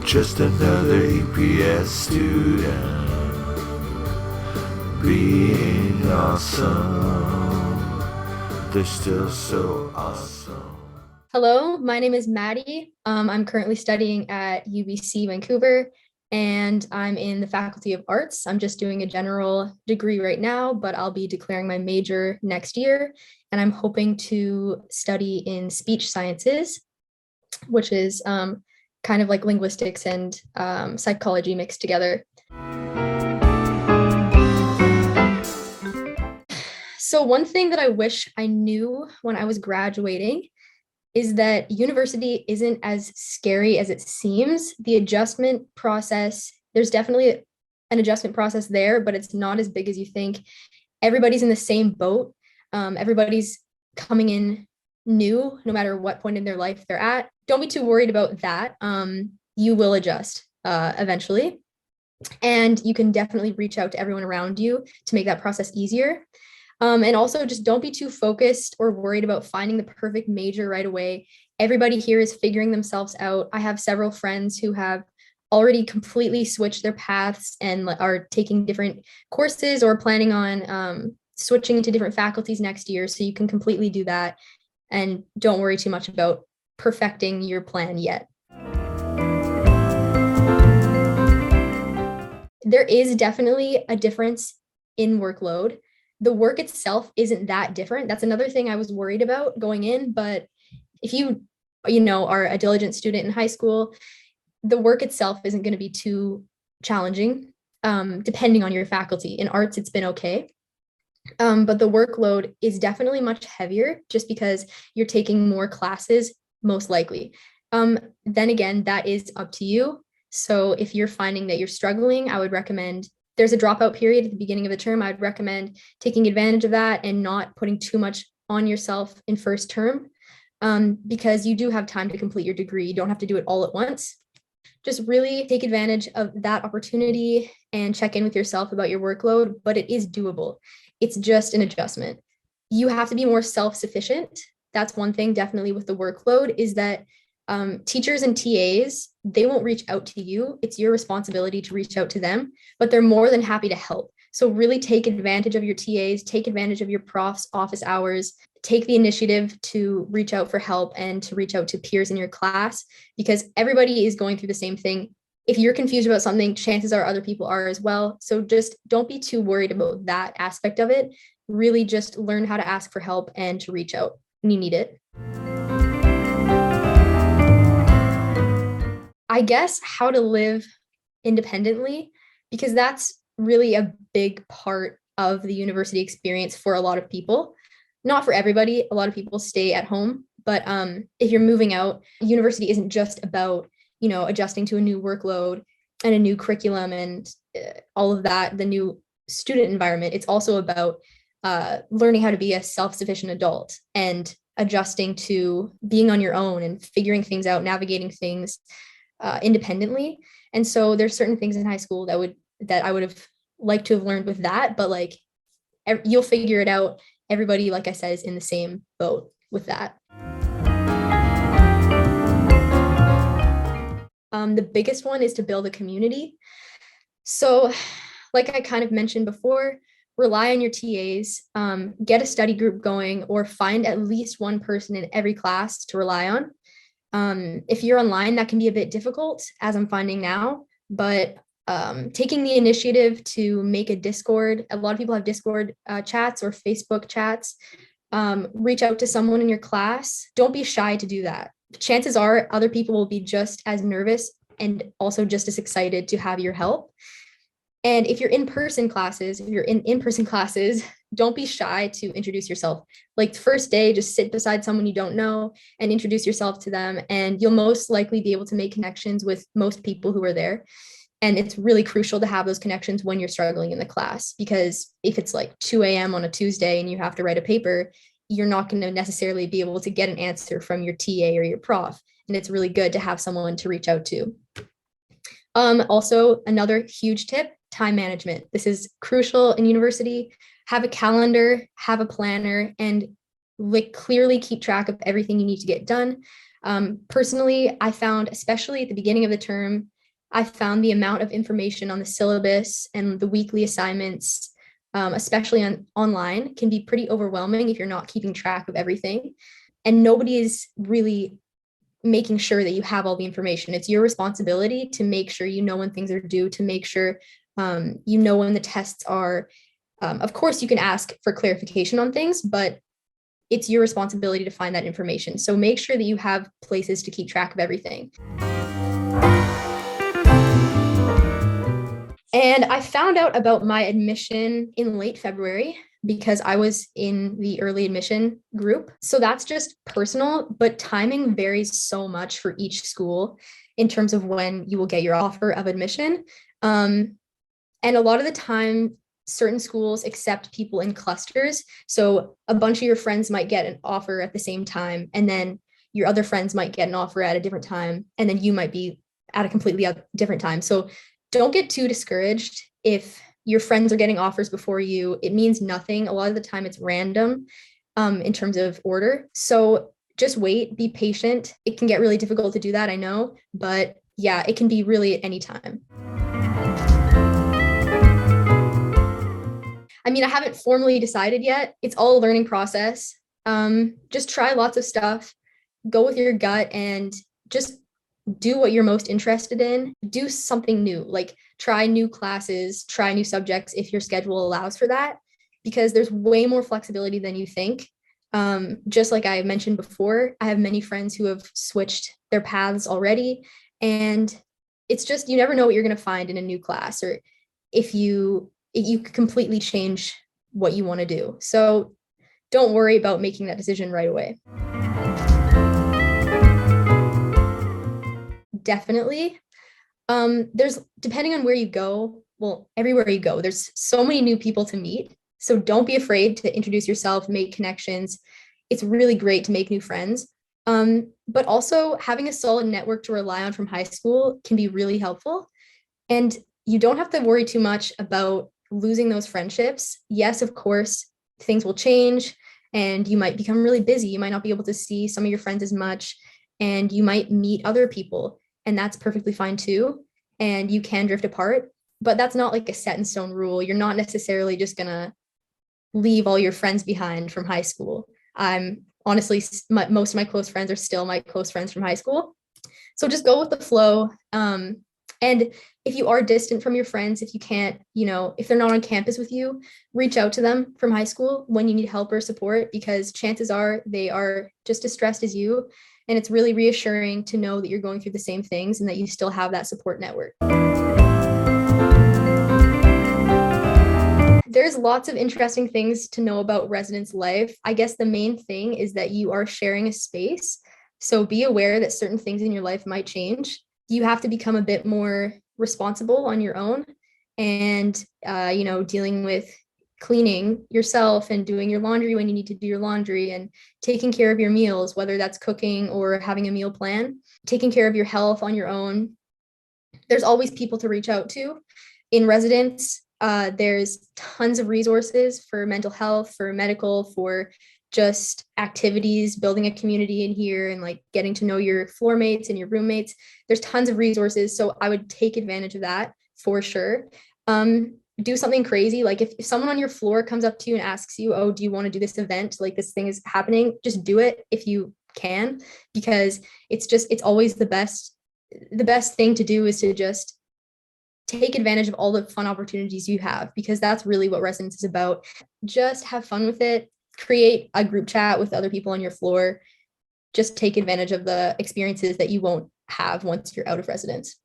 Just another EPS student being awesome. They're still so awesome. Hello, my name is Maddy. I'm currently studying at UBC Vancouver, and I'm in the Faculty of Arts. I'm just doing a general degree right now, but I'll be declaring my major next year. And I'm hoping to study in speech sciences, which is kind of like linguistics and psychology mixed together. So, one thing that I wish I knew when I was graduating is that university isn't as scary as it seems. The adjustment process, there's definitely an adjustment process there, but it's not as big as you think. Everybody's in the same boat. Everybody's coming in new, no matter what point in their life they're at. Don't be too worried about that. You will adjust eventually. And you can definitely reach out to everyone around you to make that process easier. And also just don't be too focused or worried about finding the perfect major right away. Everybody here is figuring themselves out. I have several friends who have already completely switched their paths and are taking different courses or planning on switching to different faculties next year. So you can completely do that and don't worry too much about perfecting your plan yet. There is definitely a difference in workload. The work itself isn't that different. That's another thing I was worried about going in. But if you are a diligent student in high school, the work itself isn't going to be too challenging, depending on your faculty. In arts, it's been okay. But the workload is definitely much heavier just because you're taking more classes, most likely. Then again, that is up to you. So if you're finding that you're struggling, I would recommend there's a dropout period at the beginning of the term. I'd recommend taking advantage of that and not putting too much on yourself in first term, because you do have time to complete your degree. You don't have to do it all at once. Just really take advantage of that opportunity and check in with yourself about your workload, but it is doable. It's just an adjustment. You have to be more self-sufficient. That's one thing definitely with the workload is that teachers and TAs, they won't reach out to you. It's your responsibility to reach out to them, but they're more than happy to help. So really take advantage of your TAs, take advantage of your profs' office hours, take the initiative to reach out for help and to reach out to peers in your class because everybody is going through the same thing. If you're confused about something, chances are other people are as well. So just don't be too worried about that aspect of it. Really just learn how to ask for help and to reach out when you need it. I guess how to live independently, because that's really a big part of the university experience for a lot of people. Not for everybody. A lot of people stay at home, but if you're moving out, university isn't just about, adjusting to a new workload and a new curriculum and all of that, the new student environment. It's also about learning how to be a self-sufficient adult and adjusting to being on your own and figuring things out, navigating things independently. And so there's certain things in high school that I would have liked to have learned with that, but like you'll figure it out. Everybody, like I said, is in the same boat with that. The biggest one is to build a community. So, like I kind of mentioned before, rely on your TAs, get a study group going, or find at least one person in every class to rely on. If you're online, that can be a bit difficult, as I'm finding now, but taking the initiative to make a Discord, a lot of people have Discord chats or Facebook chats, reach out to someone in your class. Don't be shy to do that. Chances are other people will be just as nervous and also just as excited to have your help. And if you're in-person classes, don't be shy to introduce yourself. Like the first day, just sit beside someone you don't know and introduce yourself to them. And you'll most likely be able to make connections with most people who are there. And it's really crucial to have those connections when you're struggling in the class, because if it's like 2 a.m. on a Tuesday and you have to write a paper, you're not going to necessarily be able to get an answer from your TA or your prof. And it's really good to have someone to reach out to. Also, another huge tip, time management. This is crucial in university. Have a calendar, have a planner, and clearly keep track of everything you need to get done. Personally, I found, especially at the beginning of the term, I found the amount of information on the syllabus and the weekly assignments, especially online, can be pretty overwhelming if you're not keeping track of everything. And nobody is really making sure that you have all the information. It's your responsibility to make sure you know when things are due, to make sure you know when the tests are. Of course, you can ask for clarification on things, but it's your responsibility to find that information. So make sure that you have places to keep track of everything. And I found out about my admission in late February because I was in the early admission group. So that's just personal, but timing varies so much for each school in terms of when you will get your offer of admission. And a lot of the time, certain schools accept people in clusters. So a bunch of your friends might get an offer at the same time, and then your other friends might get an offer at a different time, and then you might be at a completely different time. So don't get too discouraged if your friends are getting offers before you. It means nothing. A lot of the time it's random in terms of order. So just wait, be patient. It can get really difficult to do that, I know, but yeah, it can be really at any time. I mean, I haven't formally decided yet. It's all a learning process. Just try lots of stuff, go with your gut, and just do what you're most interested in. Do something new, like try new classes, try new subjects if your schedule allows for that, because there's way more flexibility than you think. Just like I mentioned before, I have many friends who have switched their paths already. And it's just, you never know what you're going to find in a new class, or if you completely change what you want to do. So don't worry about making that decision right away. Definitely. There's, depending on where you go, well, everywhere you go, there's so many new people to meet. So don't be afraid to introduce yourself, make connections. It's really great to make new friends. But also having a solid network to rely on from high school can be really helpful. And you don't have to worry too much about losing those friendships. Yes, of course, things will change and you might become really busy. You might not be able to see some of your friends as much, and you might meet other people, and that's perfectly fine too. And you can drift apart, but that's not like a set in stone rule. You're not necessarily just going to leave all your friends behind from high school. I'm honestly, most of my close friends are still my close friends from high school. So just go with the flow. And if you are distant from your friends, if you can't, if they're not on campus with you, reach out to them from high school when you need help or support, because chances are they are just as stressed as you. And it's really reassuring to know that you're going through the same things and that you still have that support network. There's lots of interesting things to know about residence life. I guess the main thing is that you are sharing a space. So be aware that certain things in your life might change. You have to become a bit more responsible on your own, and dealing with cleaning yourself and doing your laundry when you need to do your laundry, and taking care of your meals, whether that's cooking or having a meal plan, taking care of your health on your own. There's always people to reach out to in residence. There's tons of resources for mental health, for medical, for just activities, building a community in here, and like getting to know your floor mates and your roommates. There's tons of resources. So I would take advantage of that for sure. Do something crazy. Like if someone on your floor comes up to you and asks you, oh, do you want to do this event? Like this thing is happening, just do it if you can, because it's always the best thing to do is to just take advantage of all the fun opportunities you have, because that's really what residence is about. Just have fun with it. Create a group chat with other people on your floor. Just take advantage of the experiences that you won't have once you're out of residence.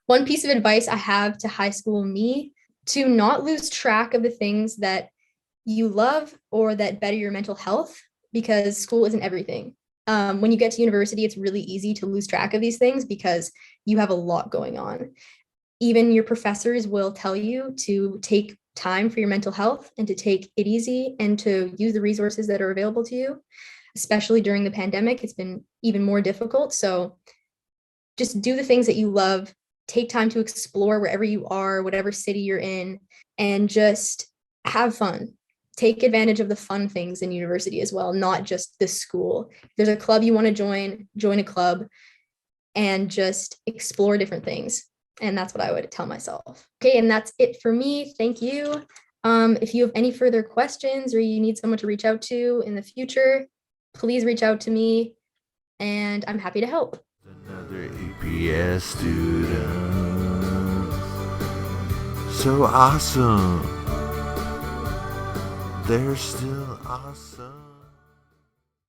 One piece of advice I have to high school me: to not lose track of the things that you love or that better your mental health, because school isn't everything. When you get to university, it's really easy to lose track of these things because you have a lot going on. Even your professors will tell you to take time for your mental health and to take it easy and to use the resources that are available to you. Especially during the pandemic, it's been even more difficult. So just do the things that you love. Take time to explore wherever you are, whatever city you're in, and just have fun. take advantage of the fun things in university as well, not just the school. If there's a club you want to join a club and just explore different things. And that's what I would tell myself. Okay, and that's it for me. Thank you. If you have any further questions or you need someone to reach out to in the future, please reach out to me and I'm happy to help. Another EPS student. So awesome. They're still awesome.